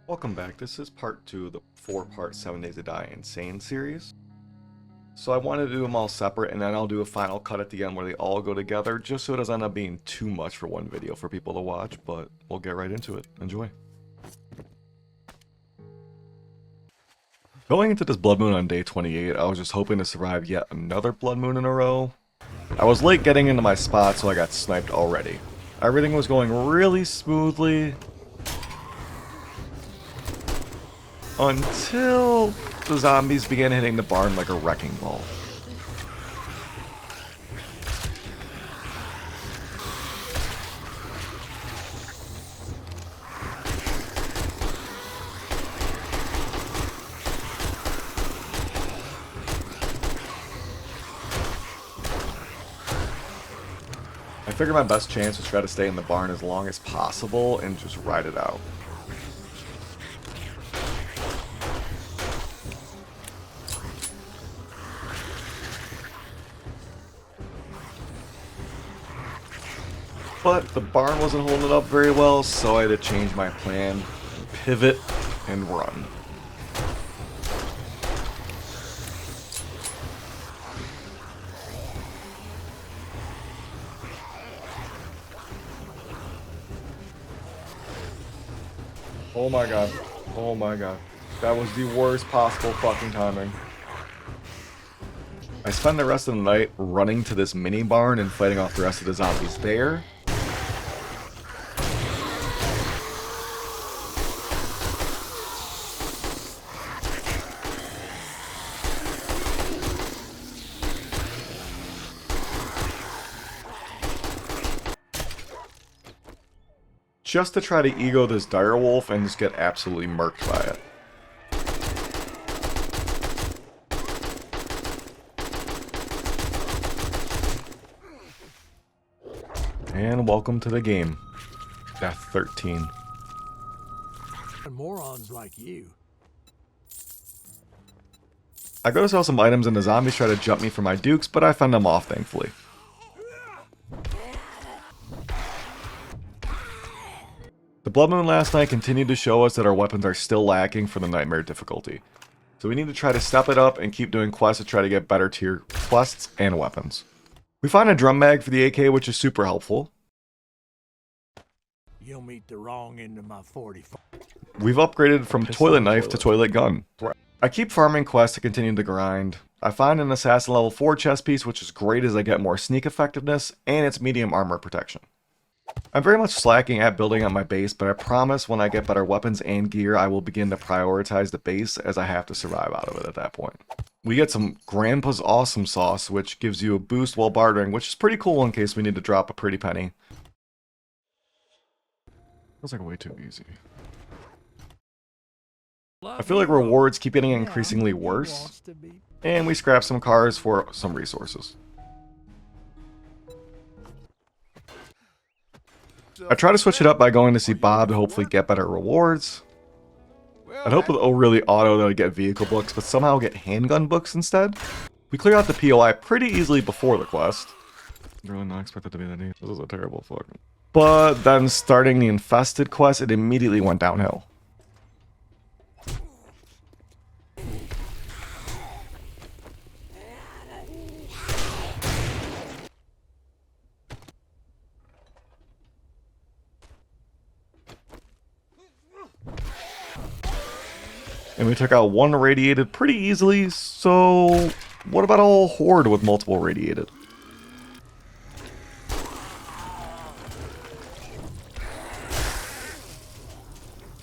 Welcome back. This is part 2 of the 4-part 7 Days to Die Insane series. So I wanted to do them all separate, and then I'll do a final cut at the end where they all go together, just so it doesn't end up being too much for one video for people to watch, but we'll get right into it. Enjoy. Going into this blood moon on day 28, I was just hoping to survive yet another blood moon in a row. I was late getting into my spot, so I got sniped already. Everything was going really smoothly, until the zombies began hitting the barn like a wrecking ball. I figured my best chance was to try to stay in the barn as long as possible and just ride it out. But the barn wasn't holding up very well, so I had to change my plan, pivot, and run. Oh my god. Oh my god. That was the worst possible fucking timing. I spent the rest of the night running to this mini barn and fighting off the rest of the zombies there. Just to try to ego this direwolf and just get absolutely murked by it. And welcome to the game. Death 13. Morons like you. I go to sell some items and the zombies try to jump me for my dukes, but I fend them off thankfully. The blood moon last night continued to show us that our weapons are still lacking for the nightmare difficulty. So we need to try to step it up and keep doing quests to try to get better tier quests and weapons. We find a drum mag for the AK, which is super helpful. You'll meet the wrong end of my 45. We've upgraded from toilet knife to toilet gun. I keep farming quests to continue to grind. I find an assassin level 4 chest piece, which is great as I get more sneak effectiveness, and it's medium armor protection. I'm very much slacking at building up my base, but I promise when I get better weapons and gear, I will begin to prioritize the base as I have to survive out of it at that point. We get some Grandpa's Awesome Sauce, which gives you a boost while bartering, which is pretty cool in case we need to drop a pretty penny. Feels like way too easy. I feel like rewards keep getting increasingly worse, and we scrap some cars for some resources. I try to switch it up by going to see Bob to hopefully get better rewards. I'd hope with really auto that I'd get vehicle books, but somehow get handgun books instead. We clear out the POI pretty easily before the quest. Really not expected to be that easy. This is a terrible fucking... But then starting the infested quest, it immediately went downhill. And we took out one radiated pretty easily, so what about a whole horde with multiple radiated?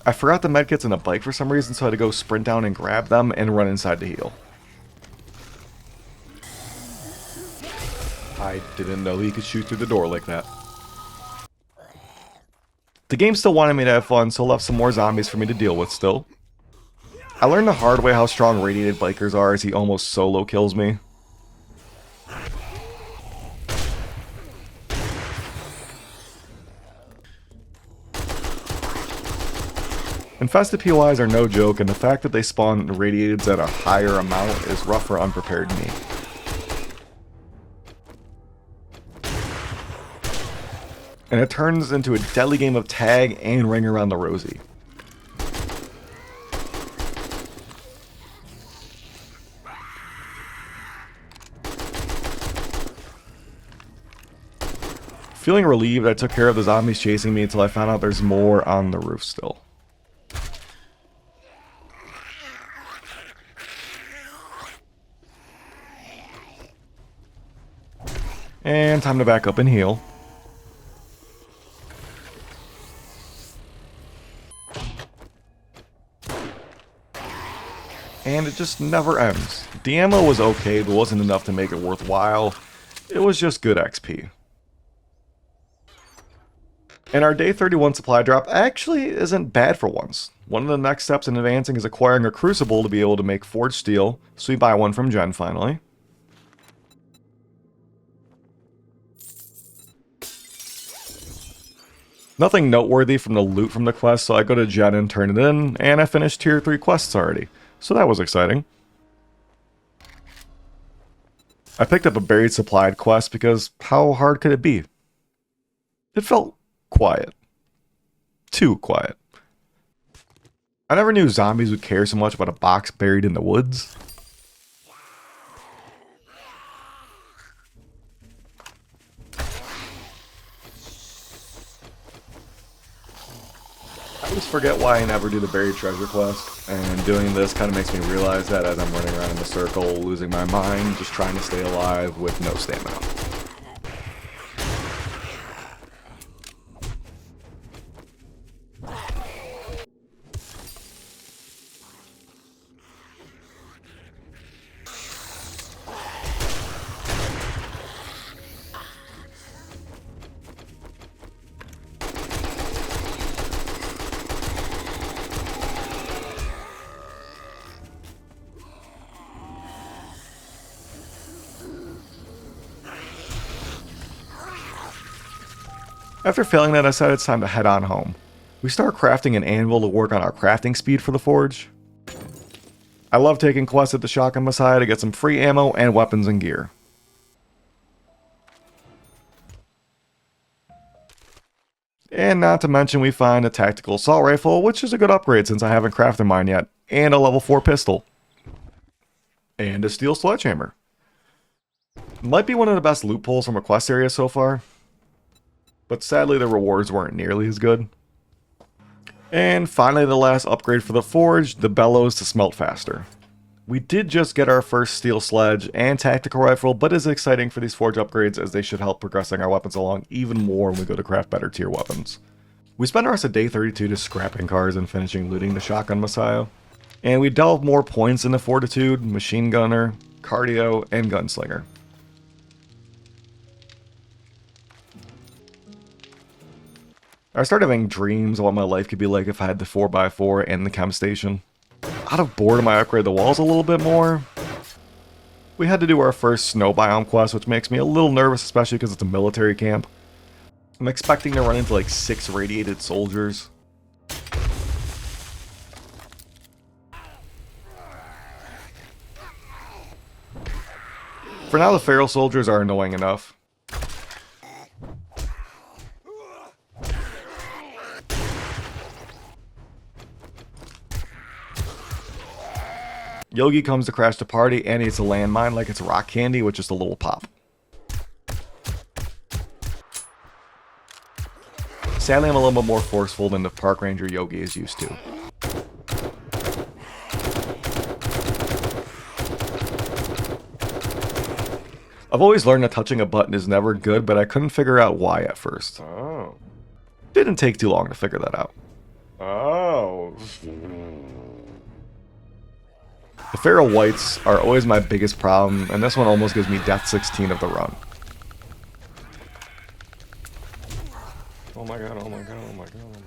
I forgot the medkits and a bike for some reason, so I had to go sprint down and grab them and run inside to heal. I didn't know he could shoot through the door like that. The game still wanted me to have fun, so left some more zombies for me to deal with still. I learned the hard way how strong radiated bikers are as he almost solo kills me. Infested POIs are no joke, and the fact that they spawn radiateds at a higher amount is rough for unprepared me. and it turns into a deadly game of tag and ring around the rosy. Feeling relieved, I took care of the zombies chasing me until I found out there's more on the roof still. And time to back up and heal. And it just never ends. The ammo was okay, but wasn't enough to make it worthwhile. It was just good XP. And our day 31 supply drop actually isn't bad for once. One of the next steps in advancing is acquiring a crucible to be able to make forged steel, so we buy one from Jen finally. Nothing noteworthy from the loot from the quest, so I go to Jen and turn it in, and I finished tier 3 quests already, so that was exciting. I picked up a buried supplied quest because how hard could it be? It felt quiet. Too quiet. I never knew zombies would care so much about a box buried in the woods. I always forget why I never do the buried treasure quest, and doing this kind of makes me realize that as I'm running around in a circle, losing my mind, just trying to stay alive with no stamina. After failing that, I decided it's time to head on home. We start crafting an anvil to work on our crafting speed for the forge. I love taking quests at the Shotgun Messiah to get some free ammo and weapons and gear. And not to mention we find a tactical assault rifle, which is a good upgrade since I haven't crafted mine yet, and a level 4 pistol. And a steel sledgehammer. Might be one of the best loot pulls from a quest area so far. But sadly the rewards weren't nearly as good. And finally the last upgrade for the forge, the bellows to smelt faster. We did just get our first steel sledge and tactical rifle, but it's exciting for these forge upgrades as they should help progressing our weapons along even more when we go to craft better tier weapons. We spent the rest of day 32 just scrapping cars and finishing looting the Shotgun Messiah. And we delve more points into Fortitude, Machine Gunner, Cardio, and Gunslinger. I started having dreams of what my life could be like if I had the 4x4 and the chem station. Out of boredom, I upgraded the walls a little bit more. We had to do our first snow biome quest, which makes me a little nervous, especially because it's a military camp. I'm expecting to run into like 6 radiated soldiers. For now, the feral soldiers are annoying enough. Yogi comes to crash the party and eats a landmine like it's rock candy with just a little pop. Sadly, I'm a little bit more forceful than the park ranger Yogi is used to. I've always learned that touching a button is never good, but I couldn't figure out why at first. Oh. Didn't take too long to figure that out. Oh. The feral whites are always my biggest problem, and this one almost gives me death 16 of the run. Oh my god, oh my god, oh my god, oh my god.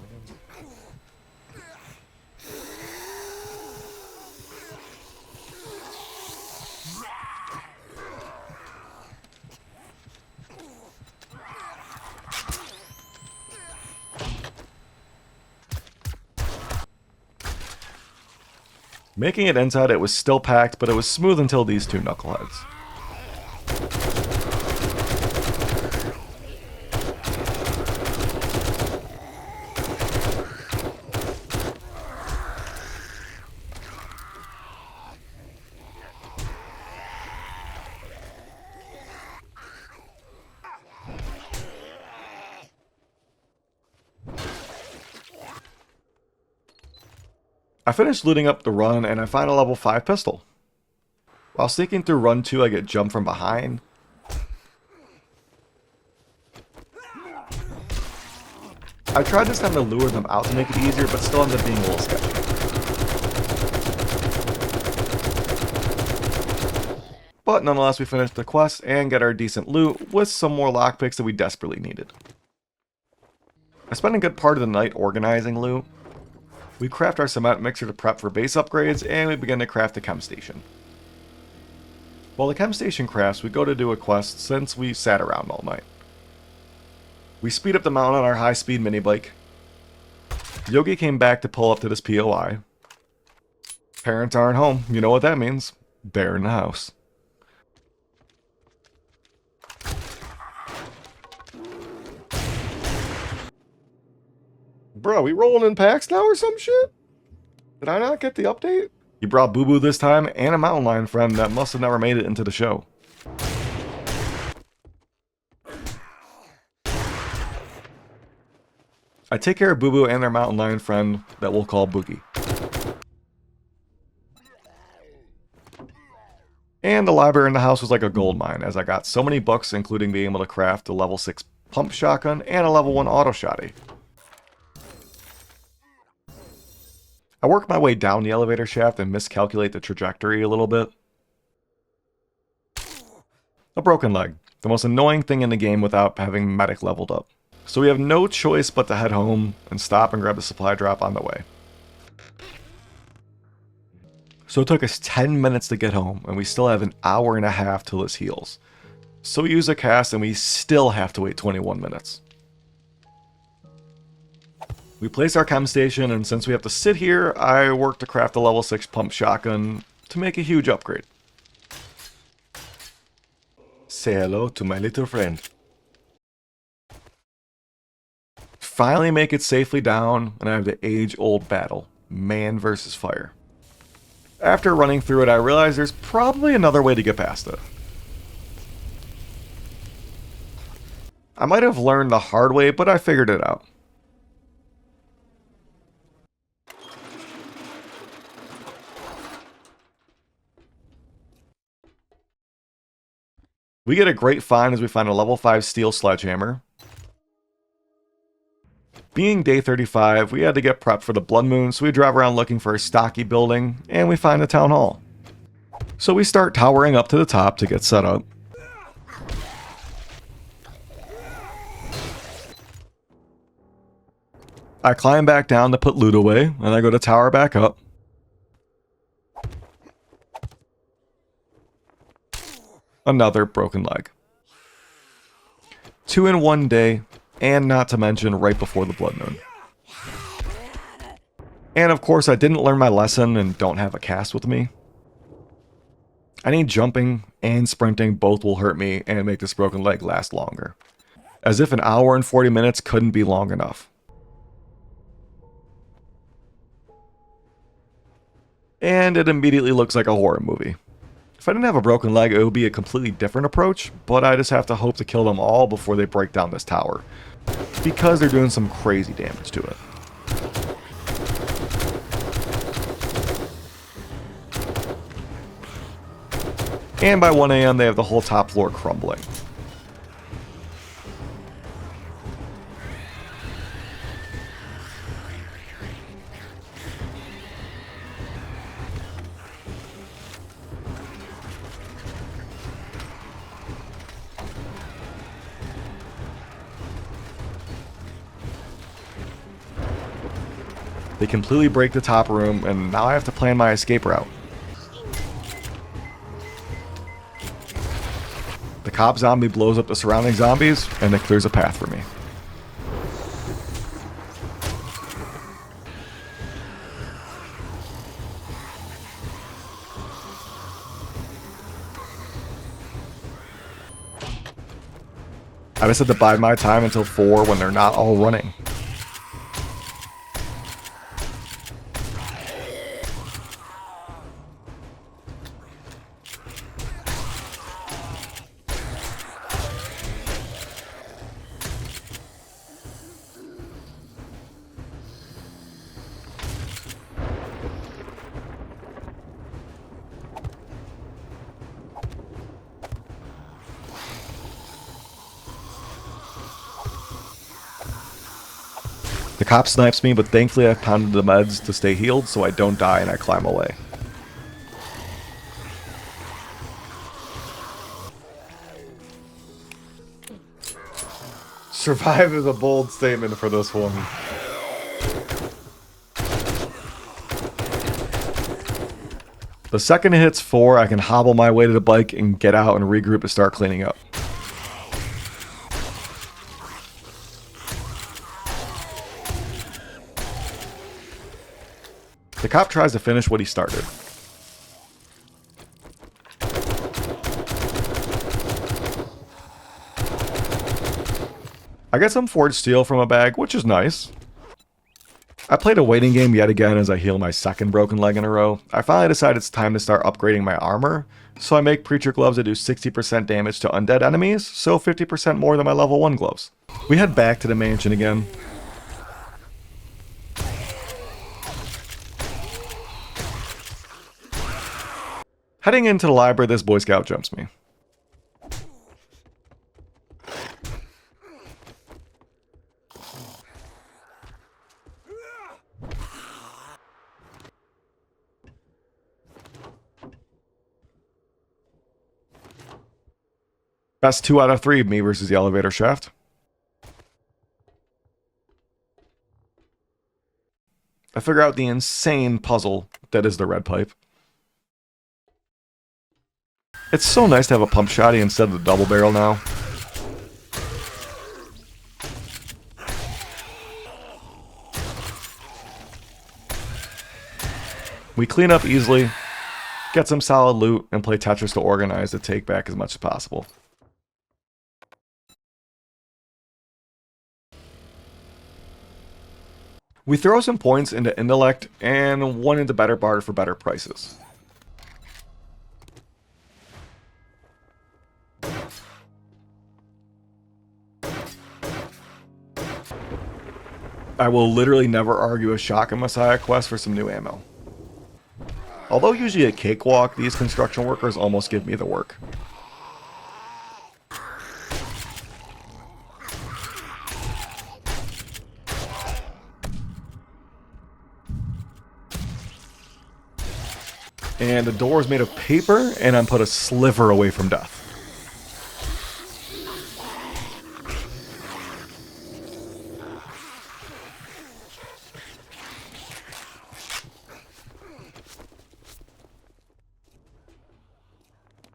Making it inside, it was still packed, but it was smooth until these two knuckleheads. I finished looting up the run and I find a level 5 pistol. While sneaking through run 2, I get jumped from behind. I tried this time to lure them out to make it easier, but still ends up being a little sketchy. But nonetheless, we finished the quest and get our decent loot with some more lockpicks that we desperately needed. I spent a good part of the night organizing loot. We craft our cement mixer to prep for base upgrades, and we begin to craft the chem station. While the chem station crafts, we go to do a quest since we sat around all night. We speed up the mountain on our high-speed mini bike. Yogi came back to pull up to this POI. Parents aren't home. You know what that means. Bear in the house. Bro, we rolling in packs now or some shit? Did I not get the update? He brought Boo Boo this time and a mountain lion friend that must have never made it into the show. I take care of Boo Boo and their mountain lion friend that we'll call Boogie. And the library in the house was like a gold mine, as I got so many books, including being able to craft a level 6 pump shotgun and a level 1 auto shotty. I work my way down the elevator shaft and miscalculate the trajectory a little bit. A broken leg. The most annoying thing in the game without having medic leveled up. So we have no choice but to head home and stop and grab the supply drop on the way. So it took us 10 minutes to get home, and we still have an hour and a half till this heals. So we use a cast and we still have to wait 21 minutes. We place our chem station, and since we have to sit here, I work to craft a level 6 pump shotgun to make a huge upgrade. Say hello to my little friend. Finally make it safely down, and I have the age-old battle, man versus fire. After running through it, I realize there's probably another way to get past it. I might have learned the hard way, but I figured it out. We get a great find as we find a level 5 steel sledgehammer. Being day 35, we had to get prepped for the blood moon, so we drive around looking for a stocky building, and we find the town hall. So we start towering up to the top to get set up. I climb back down to put loot away, and I go to tower back up. Another broken leg. 2 in 1 day, and not to mention right before the blood moon. And of course I didn't learn my lesson and don't have a cast with me. I need jumping and sprinting, both will hurt me and make this broken leg last longer. As if an hour and 40 minutes couldn't be long enough. And it immediately looks like a horror movie. If I didn't have a broken leg, it would be a completely different approach, but I just have to hope to kill them all before they break down this tower, because they're doing some crazy damage to it. And by 1 AM, they have the whole top floor crumbling. They completely break the top room, and now I have to plan my escape route. The cop zombie blows up the surrounding zombies, and it clears a path for me. I just had to bide my time until 4 when they're not all running. cop snipes me, but thankfully I pounded the meds to stay healed so I don't die and I climb away. Survive is a bold statement for this one. The second it hits 4, I can hobble my way to the bike and get out and regroup to start cleaning up. The cop tries to finish what he started. I get some forged steel from a bag, which is nice. I played a waiting game yet again as I heal my second broken leg in a row. I finally decided it's time to start upgrading my armor, so I make preacher gloves that do 60% damage to undead enemies, so 50% more than my level 1 gloves. We head back to the mansion again. Heading into the library, this Boy Scout jumps me. Best 2 out of 3, me versus the elevator shaft. I figure out the insane puzzle that is the red pipe. It's so nice to have a pump shotty instead of the double barrel now. We clean up easily, get some solid loot, and play Tetris to organize to take back as much as possible. We throw some points into intellect and one into better barter for better prices. I will literally never argue a Shotgun Messiah quest for some new ammo. Although usually a cakewalk, these construction workers almost give me the work. And the door is made of paper, and I'm put a sliver away from death.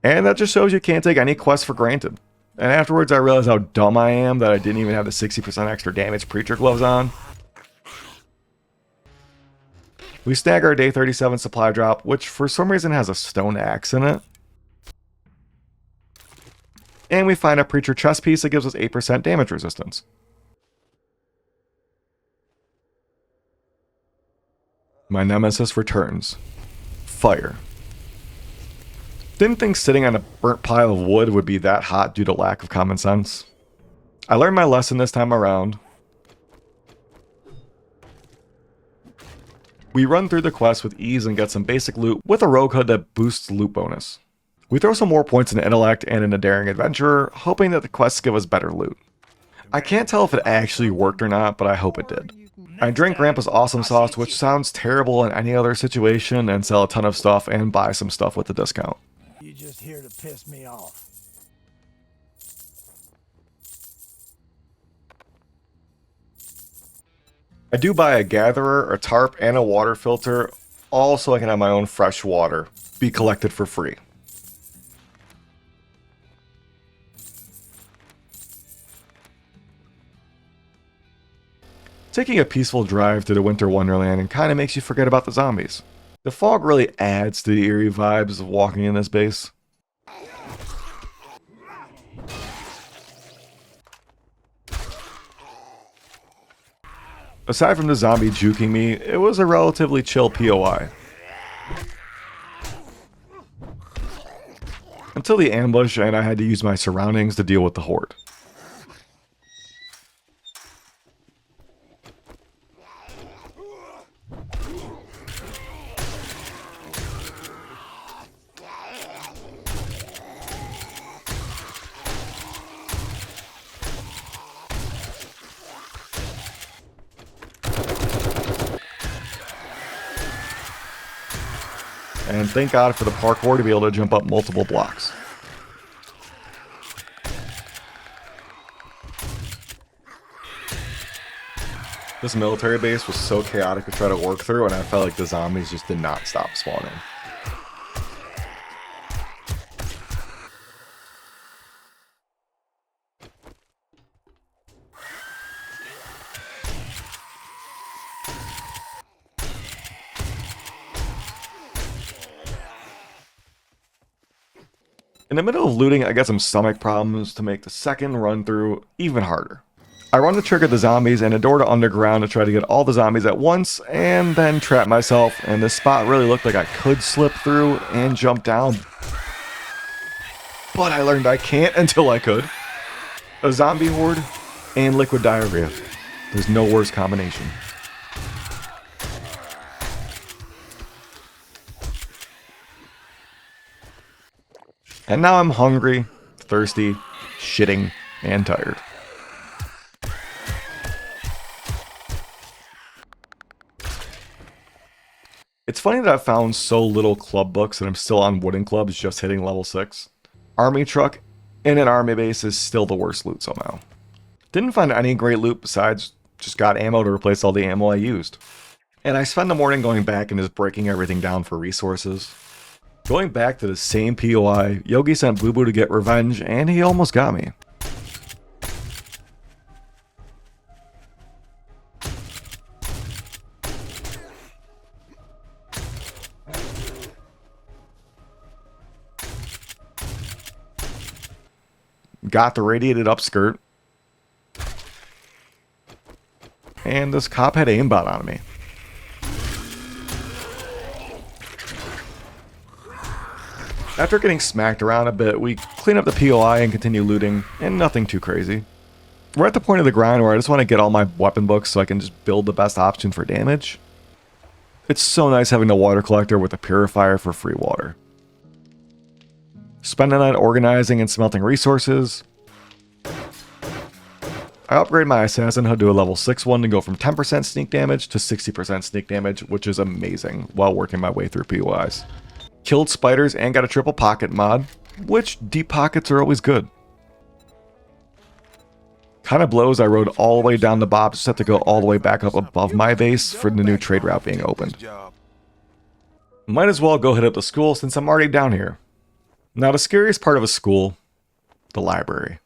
And that just shows you can't take any quest for granted. And afterwards I realized how dumb I am that I didn't even have the 60% extra damage preacher gloves on. We snag our day 37 supply drop, which for some reason has a stone axe in it. And we find a preacher chest piece that gives us 8% damage resistance. My nemesis returns. Fire. Didn't think sitting on a burnt pile of wood would be that hot due to lack of common sense. I learned my lesson this time around. We run through the quest with ease and get some basic loot with a rogue hood that boosts loot bonus. We throw some more points in intellect and in a daring adventurer, hoping that the quests give us better loot. I can't tell if it actually worked or not, but I hope it did. I drink Grandpa's awesome sauce, which sounds terrible in any other situation, and sell a ton of stuff and buy some stuff with a discount. You just here to piss me off. I do buy a gatherer, a tarp, and a water filter, all so I can have my own fresh water be collected for free. Taking a peaceful drive to the Winter Wonderland and kind of makes you forget about the zombies. The fog really adds to the eerie vibes of walking in this base. Aside from the zombie juking me, it was a relatively chill POI. Until the ambush and I had to use my surroundings to deal with the horde. And thank God for the parkour to be able to jump up multiple blocks. This military base was so chaotic to try to work through, and I felt like the zombies just did not stop spawning. In the middle of looting, I got some stomach problems to make the second run through even harder. I run the trick at the zombies and a door to underground to try to get all the zombies at once, and then trap myself, and this spot really looked like I could slip through and jump down. But I learned I can't until I could. A zombie horde and liquid diarrhea. There's no worse combination. And now I'm hungry, thirsty, shitting, and tired. It's funny that I've found so little club books and I'm still on wooden clubs just hitting level 6. Army truck in an army base is still the worst loot somehow. Didn't find any great loot besides just got ammo to replace all the ammo I used. And I spent the morning going back and just breaking everything down for resources. Going back to the same POI, Yogi sent Boo Boo to get revenge, and he almost got me. Got the radiated upskirt. And this cop had aimbot on me. After getting smacked around a bit, we clean up the POI and continue looting, and nothing too crazy. We're at the point of the grind where I just want to get all my weapon books so I can just build the best option for damage. It's so nice having the water collector with a purifier for free water. Spend the night organizing and smelting resources. I upgrade my assassin hood to a level 6 one to go from 10% sneak damage to 60% sneak damage, which is amazing while working my way through POIs. Killed spiders and got a triple pocket mod, which deep pockets are always good. Kinda blows I rode all the way down to Bob just have to go all the way back up above my base for the new trade route being opened. Might as well go hit up the school since I'm already down here. Now the scariest part of a school, the library.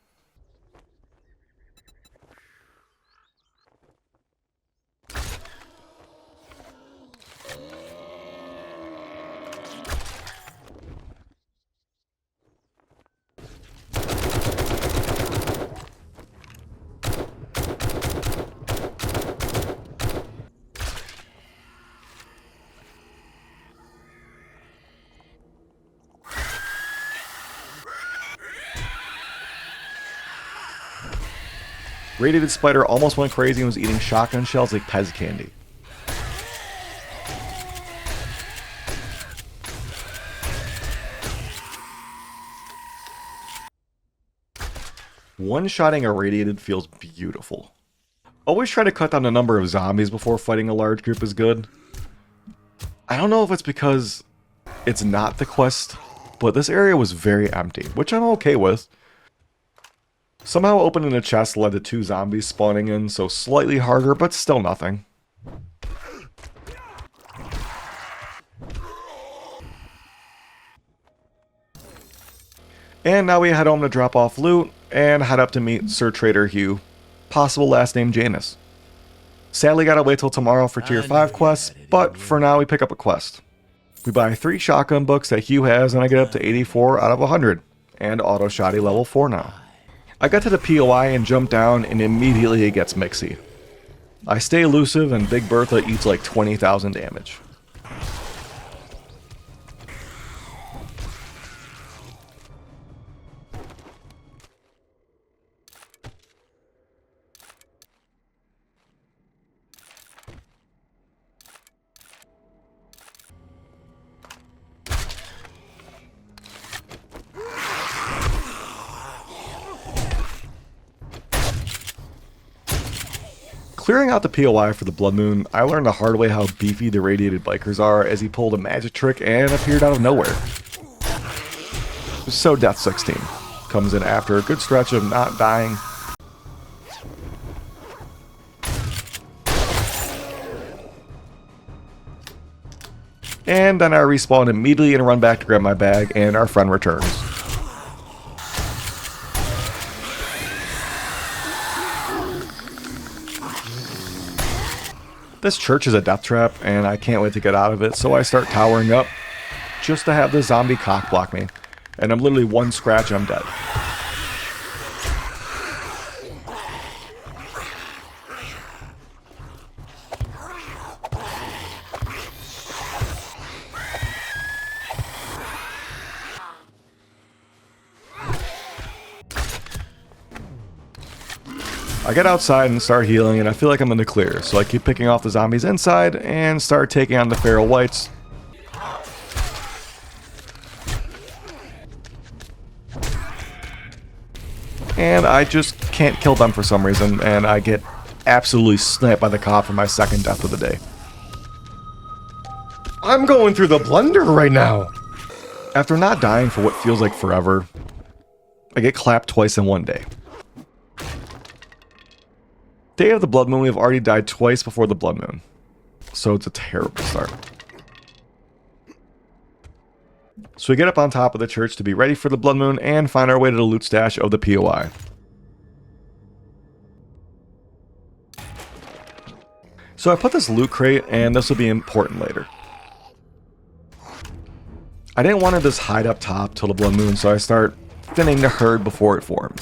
Radiated spider almost went crazy and was eating shotgun shells like Pez candy. One-shotting a radiated feels beautiful. Always try to cut down the number of zombies before fighting a large group is good. I don't know if it's because it's not the quest, but this area was very empty, which I'm okay with. Somehow opening a chest led to 2 zombies spawning in, so slightly harder, but still nothing. And now we head home to drop off loot, and head up to meet Sir Trader Hugh, possible last name Janus. Sadly gotta wait till tomorrow for tier 5 quests, but for now we pick up a quest. We buy 3 shotgun books that Hugh has, and I get up to 84 out of 100, and auto shotty level 4 now. I got to the POI and jump down, and immediately it gets mixy. I stay elusive, and Big Bertha eats like 20,000 damage. Clearing out the POI for the Blood Moon, I learned the hard way how beefy the radiated bikers are as he pulled a magic trick and appeared out of nowhere. So Death 16 comes in after a good stretch of not dying. And then I respawn immediately and run back to grab my bag, and our friend returns. This church is a death trap, and I can't wait to get out of it, so I start towering up just to have the zombie cock block me. And I'm literally one scratch and I'm dead. I get outside and start healing, and I feel like I'm in the clear, so I keep picking off the zombies inside and start taking on the feral whites. And I just can't kill them for some reason, and I get absolutely sniped by the cop for my second death of the day. I'm going through the blender right now. After not dying for what feels like forever, I get clapped twice in one day. Day of the Blood Moon, we've already died twice before the Blood Moon. So it's a terrible start. So we get up on top of the church to be ready for the Blood Moon and find our way to the loot stash of the POI. So I put this loot crate, and this will be important later. I didn't want to just hide up top till the Blood Moon, so I start thinning the herd before it forms.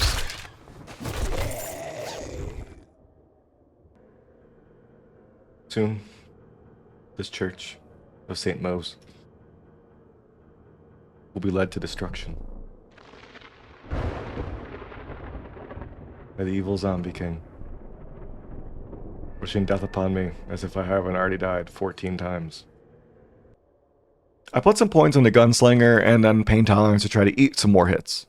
Soon, this church of St. Mo's will be led to destruction by the evil zombie king, wishing death upon me as if I haven't already died 14 times. I put some points on the gunslinger and then pain tolerance to try to eat some more hits.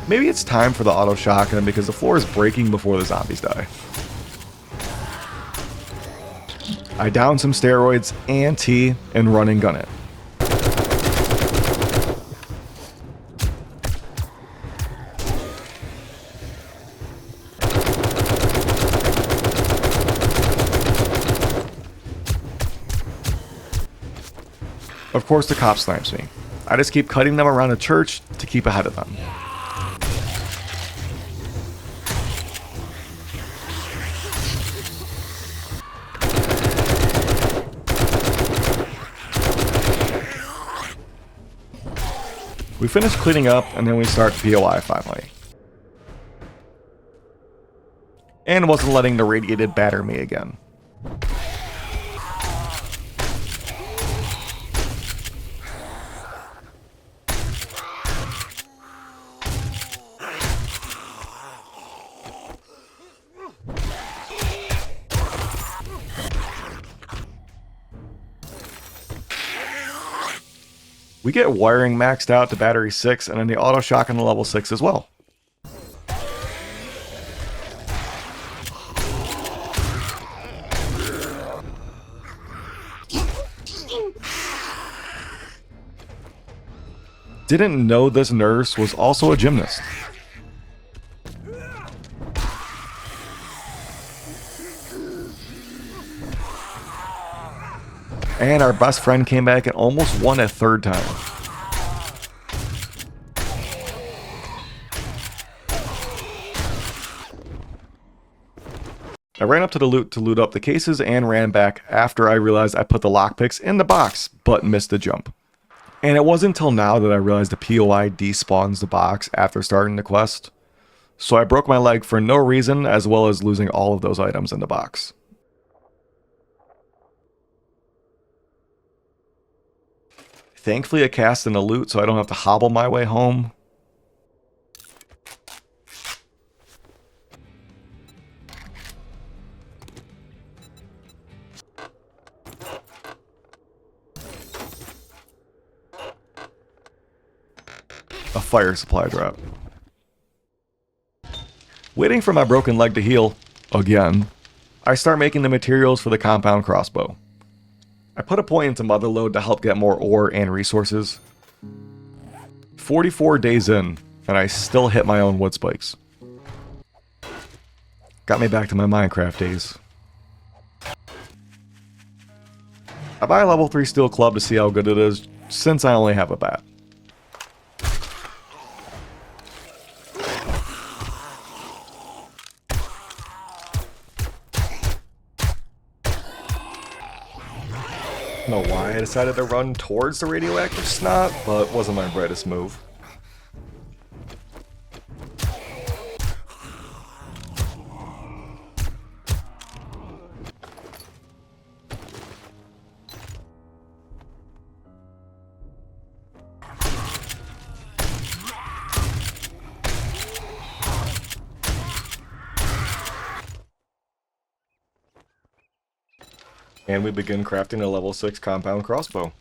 Maybe it's time for the auto shotgun because the floor is breaking before the zombies die. I down some steroids and tea and run and gun it. Of course the cop snipes me. I just keep cutting them around the church to keep ahead of them. We finish cleaning up, and then we start POI finally. And wasn't letting the radiated batter me again. We get wiring maxed out to battery 6 and then the auto shotgun to level 6 as well. Didn't know this nurse was also a gymnast. And our best friend came back and almost won a third time. I ran up to the loot to loot up the cases and ran back after I realized I put the lockpicks in the box, but missed the jump. And it wasn't until now that I realized the POI despawns the box after starting the quest. So I broke my leg for no reason, as well as losing all of those items in the box. Thankfully, I cast in a loot, so I don't have to hobble my way home. A fire supply drop. Waiting for my broken leg to heal, again, I start making the materials for the compound crossbow. I put a point into Motherlode to help get more ore and resources. 44 days in, and I still hit my own wood spikes. Got me back to my Minecraft days. I buy a level 3 steel club to see how good it is, since I only have a bat. I don't know why I decided to run towards the radioactive snot, but wasn't my brightest move. And we begin crafting a level 6 compound crossbow.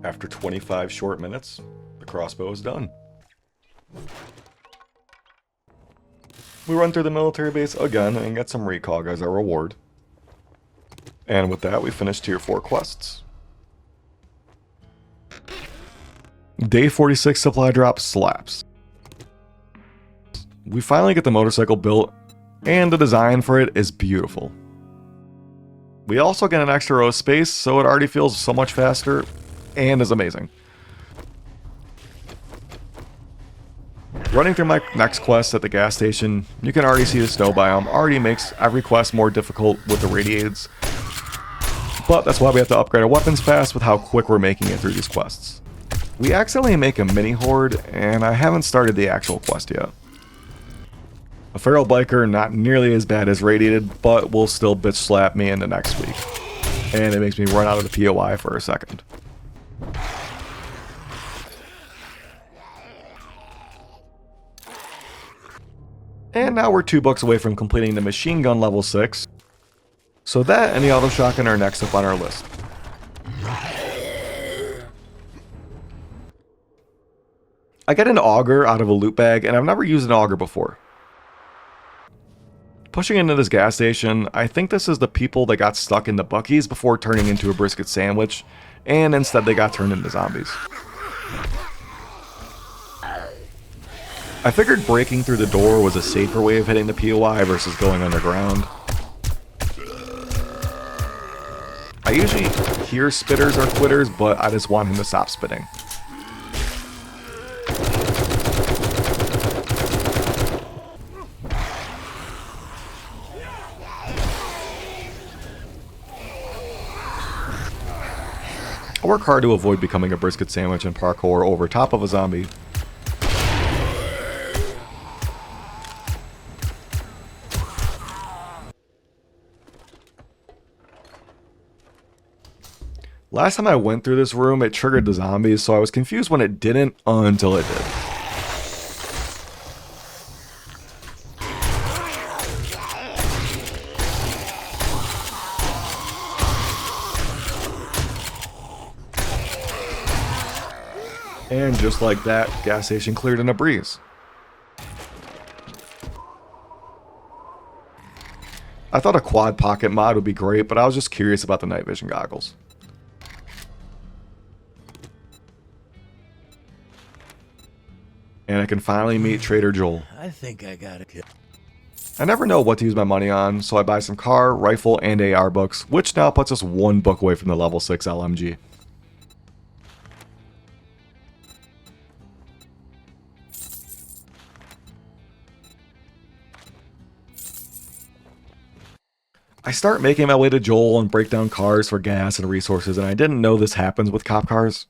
After 25 short minutes, the crossbow is done. We run through the military base again and get some recog as our reward. And with that, we finish tier 4 quests. Day 46 supply drop slaps. We finally get the motorcycle built, and the design for it is beautiful. We also get an extra row of space, so it already feels so much faster, and is amazing. Running through my next quest at the gas station, you can already see the snow biome already makes every quest more difficult with the radiades. But that's why we have to upgrade our weapons fast with how quick we're making it through these quests. We accidentally make a mini horde, and I haven't started the actual quest yet. A feral biker, not nearly as bad as radiated, but will still bitch slap me in the next week. And it makes me run out of the POI for a second. And now we're 2 books away from completing the machine gun level 6. So that and the auto shotgun are next up on our list. I get an auger out of a loot bag, and I've never used an auger before. Pushing into this gas station, I think this is the people that got stuck in the Buc-ee's before turning into a brisket sandwich, and instead they got turned into zombies. I figured breaking through the door was a safer way of hitting the POI versus going underground. I usually hear spitters or quitters, but I just want him to stop spitting. I work hard to avoid becoming a brisket sandwich and parkour over top of a zombie. Last time I went through this room, it triggered the zombies, so I was confused when it didn't until it did. And just like that, gas station cleared in a breeze. I thought a quad pocket mod would be great, but I was just curious about the night vision goggles. And I can finally meet Trader Joel. I think I got it. I never know what to use my money on, so I buy some car, rifle, and AR books, which now puts us 1 book away from the level 6 LMG. I I start making my way to Joel and break down cars for gas and resources, and I didn't know this happens with cop cars.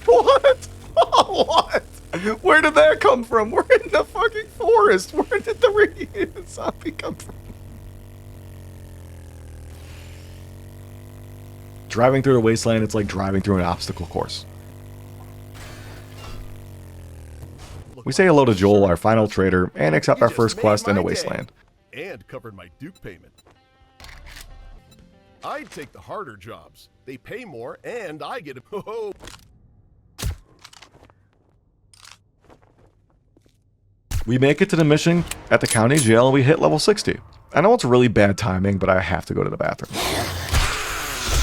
What? What? Where did that come from? We're in the fucking forest. Where did the radiated zombie come from? Driving through a wasteland, it's like driving through an obstacle course. We say hello to Joel, our final trader, and accept our first quest in a wasteland. And covered my Duke payment. I'd take the harder jobs. They pay more, and I get a ho-ho. We make it to the mission at the county jail and we hit level 60. I know it's really bad timing, but I have to go to the bathroom.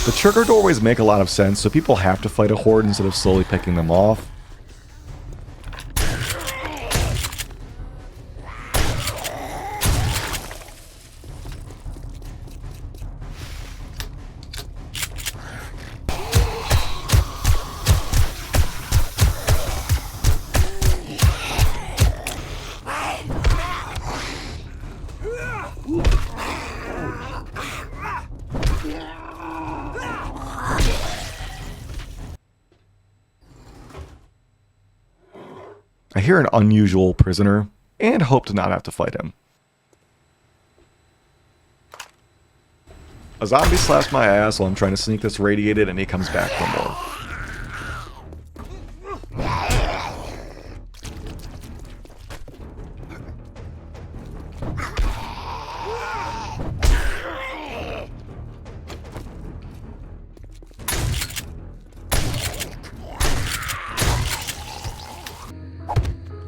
The trigger doorways make a lot of sense, so people have to fight a horde instead of slowly picking them off. I hear an unusual prisoner, and hope to not have to fight him. A zombie slaps my ass while I'm trying to sneak this radiated, and he comes back for more.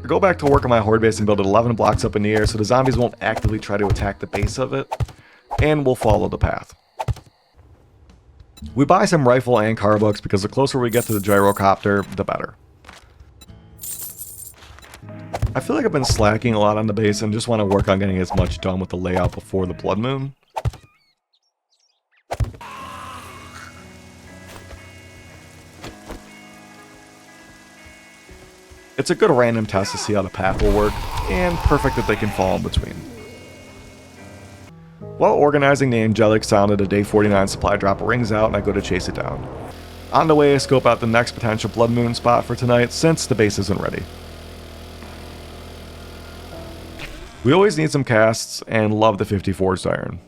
I go back to work on my horde base and build it 11 blocks up in the air so the zombies won't actively try to attack the base of it, and we'll follow the path. We buy some rifle and car books because the closer we get to the gyrocopter, the better. I feel like I've been slacking a lot on the base and just want to work on getting as much done with the layout before the blood moon. It's a good random test to see how the path will work, and perfect that they can fall in between. While organizing, the angelic sound of the day 49 supply drop rings out and I go to chase it down. On the way, I scope out the next potential blood moon spot for tonight since the base isn't ready. We always need some casts and love the 50 forged iron.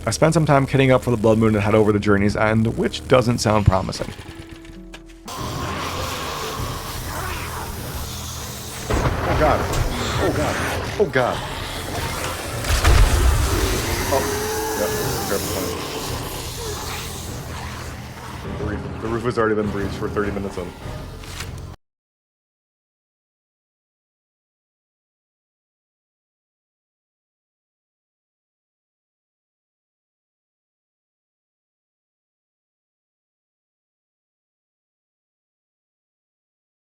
I spent some time kitting up for the blood moon and head over to Journey's End, which doesn't sound promising. Oh god. Oh god. Oh god. Oh. Yep. Careful. The roof has already been breached for 30 minutes in.